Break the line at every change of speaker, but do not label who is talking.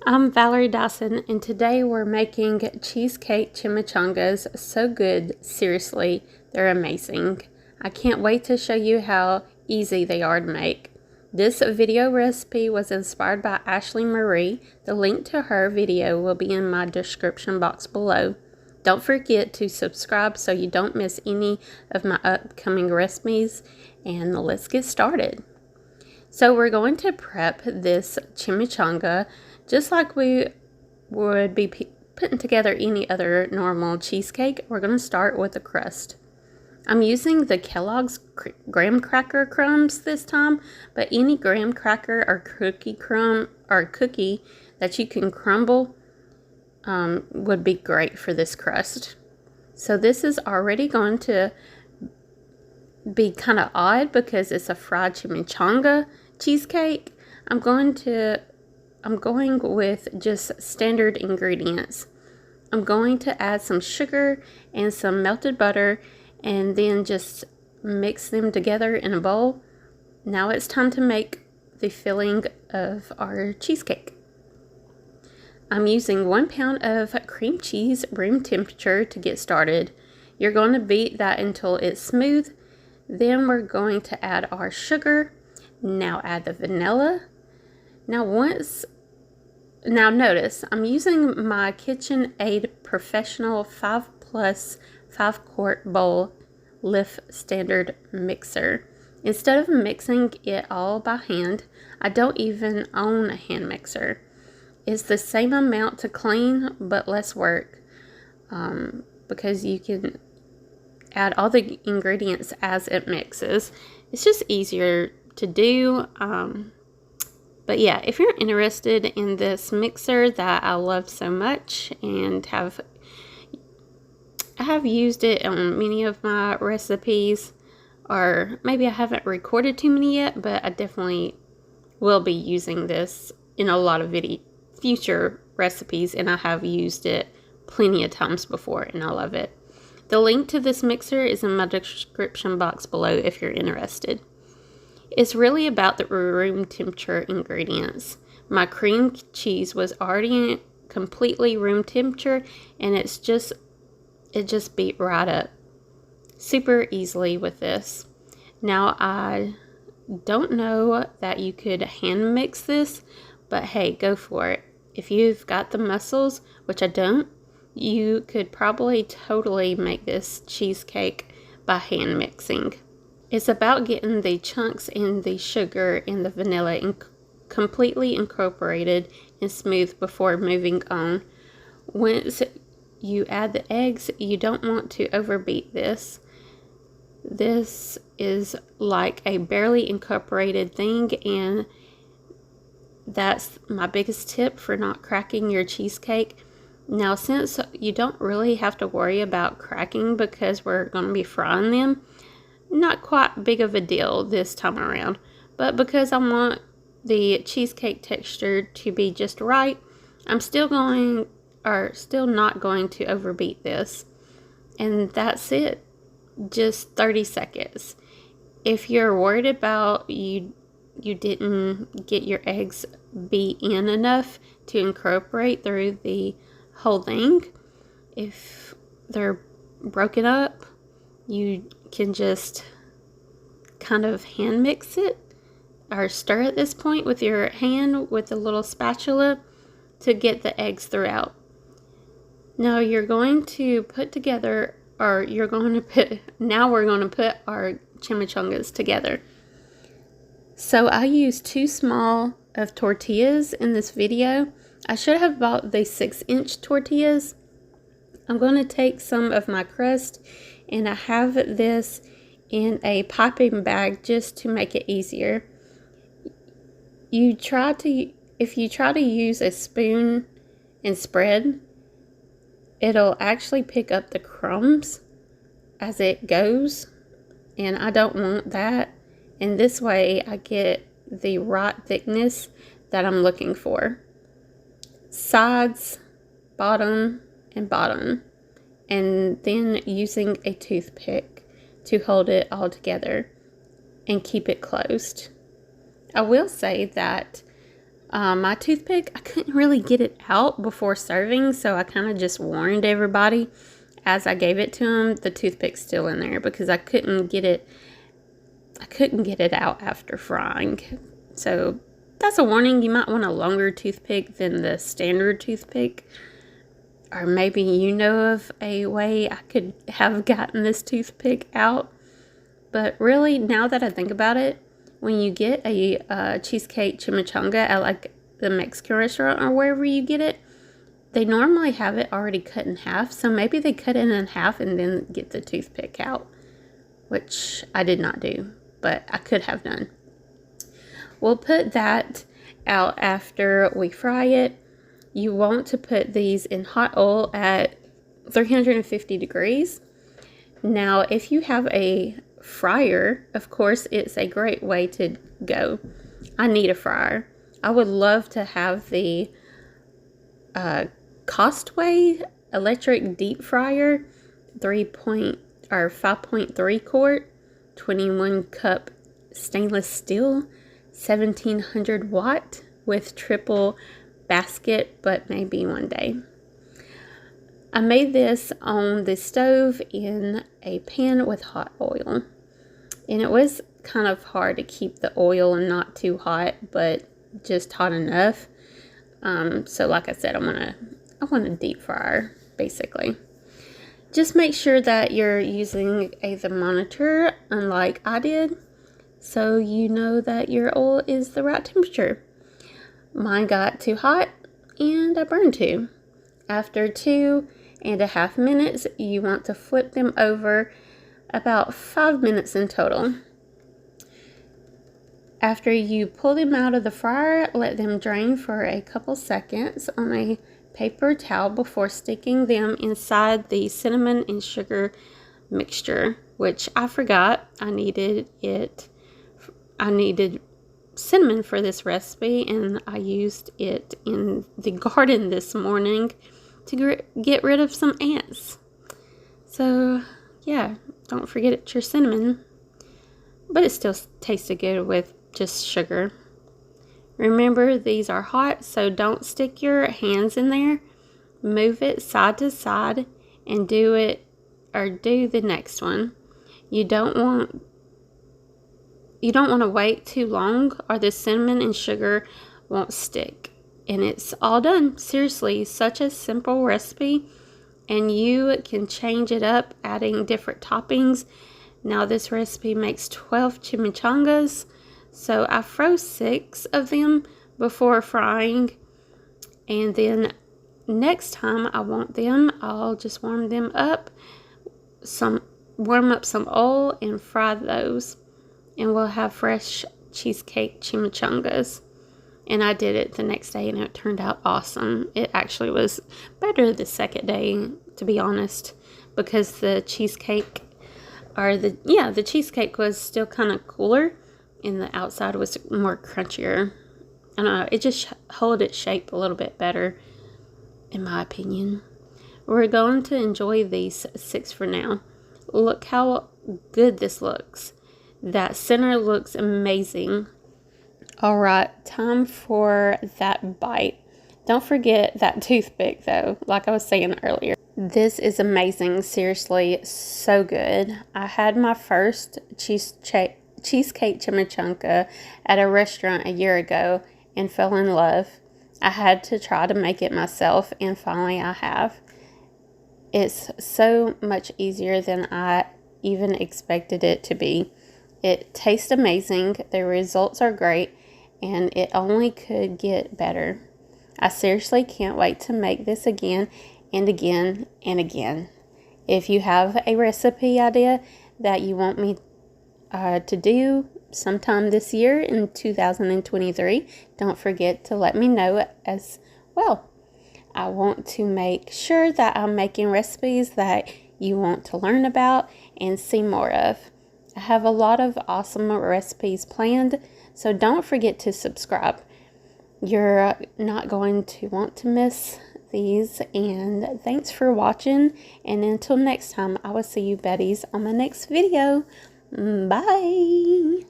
I'm Valerie Dawson, and today we're making cheesecake chimichangas. So good, seriously, they're amazing. I can't wait to show you how easy they are to make. This video recipe was inspired by Ashley Marie. The link to her video will be in my description box below. Don't forget to subscribe so you don't miss any of my upcoming recipes, and let's get started. So we're going to prep this chimichanga just like we would be putting together any other normal cheesecake. We're going to start with the crust. I'm using the Kellogg's graham cracker crumbs this time, but any graham cracker or cookie that you can crumble would be great for this crust. So this is already going to be kind of odd because it's a fried chimichanga cheesecake. I'm going with just standard ingredients. I'm going to add some sugar and some melted butter and then just mix them together in a bowl. Now it's time to make the filling of our cheesecake. I'm using 1 pound of cream cheese, room temperature, to get started. You're going to beat that until it's smooth. Then we're going to add our sugar. Now add the vanilla. Now notice I'm using my KitchenAid Professional 5+ 5-quart bowl lift standard mixer. Instead of mixing it all by hand, I don't even own a hand mixer. It's the same amount to clean but less work because you can add all the ingredients as it mixes. It's just easier to do. But yeah, if you're interested in this mixer that I love so much and I have used it on many of my recipes, or maybe I haven't recorded too many yet, but I definitely will be using this in a lot of future recipes, and I have used it plenty of times before and I love it. The link to this mixer is in my description box below if you're interested. It's really about the room temperature ingredients. My cream cheese was already completely room temperature, and it just beat right up super easily with this. Now I don't know that you could hand mix this, but hey, go for it. If you've got the muscles, which I don't, you could probably totally make this cheesecake by hand mixing. It's about getting the chunks and the sugar and the vanilla completely incorporated and smooth before moving on. Once you add the eggs, you don't want to overbeat this. This is like a barely incorporated thing, and that's my biggest tip for not cracking your cheesecake. Now, since you don't really have to worry about cracking because we're going to be frying them, not quite big of a deal this time around, but because I want the cheesecake texture to be just right, I'm still not going to overbeat this. And that's it. Just 30 seconds. If you're worried about you didn't get your eggs beat in enough to incorporate through the whole thing, if they're broken up, you can just kind of hand mix it or stir at this point with your hand with a little spatula to get the eggs throughout. Now we're going to put our chimichangas together. So I used 2 small of tortillas in this video. I should have bought the 6-inch tortillas. I'm going to take some of my crust, and I have this in a piping bag just to make it easier. If you try to use a spoon and spread, it'll actually pick up the crumbs as it goes, and I don't want that. And this way I get the right thickness that I'm looking for. Sides, bottom, and bottom. And then using a toothpick to hold it all together and keep it closed. I will say that My toothpick, I couldn't really get it out before serving, so I kind of just warned everybody as I gave it to them. The toothpick's still in there because I couldn't get it out after frying. So that's a warning. You might want a longer toothpick than the standard toothpick. Or maybe you know of a way I could have gotten this toothpick out. But really, now that I think about it, when you get a Cheesecake Chimichanga at like the Mexican restaurant or wherever you get it, they normally have it already cut in half. So maybe they cut it in half and then get the toothpick out, which I did not do, but I could have done. We'll put that out after we fry it. You want to put these in hot oil at 350 degrees. Now, if you have a fryer, of course, it's a great way to go. I need a fryer. I would love to have the Costway electric deep fryer, 5.3 quart, 21 cup stainless steel, 1700 watt with triple basket, but maybe one day. I made this on the stove in a pan with hot oil, and it was kind of hard to keep the oil not too hot, but just hot enough. So like I said, I want a deep fryer, basically. Just make sure that you're using a thermometer, unlike I did, so you know that your oil is the right temperature. Mine got too hot, and I burned too. After 2.5 minutes, you want to flip them over, about 5 minutes in total. After you pull them out of the fryer, let them drain for a couple seconds on a paper towel before sticking them inside the cinnamon and sugar mixture, which I forgot I needed cinnamon for this recipe, and I used it in the garden this morning to get rid of some ants. So yeah, don't forget it's your cinnamon, but it still tasted good with just sugar. Remember, these are hot, so don't stick your hands in there. Move it side to side and do the next one. You don't want to wait too long, or the cinnamon and sugar won't stick. And it's all done. Seriously, such a simple recipe, and you can change it up, adding different toppings. Now this recipe makes 12 chimichangas, so I froze 6 of them before frying, and then next time I want them, I'll just warm up some oil and fry those, and we'll have fresh cheesecake chimichangas. And I did it the next day, and it turned out awesome. It actually was better the second day, to be honest, because the cheesecake was still kind of cooler, and the outside was more crunchier. I don't know, it just held its shape a little bit better, in my opinion. We're going to enjoy these 6 for now. Look how good this looks. That center looks amazing. Alright, time for that bite. Don't forget that toothpick though, like I was saying earlier. This is amazing, seriously, so good. I had my first cheesecake chimichanga at a restaurant a year ago and fell in love. I had to try to make it myself, and finally I have. It's so much easier than I even expected it to be. It tastes amazing, the results are great, and it only could get better. I seriously can't wait to make this again and again and again. If you have a recipe idea that you want me to do sometime this year in 2023, don't forget to let me know as well. I want to make sure that I'm making recipes that you want to learn about and see more of. I have a lot of awesome recipes planned, so don't forget to subscribe. You're not going to want to miss these, and thanks for watching, and until next time, I will see you Betties on my next video. Bye!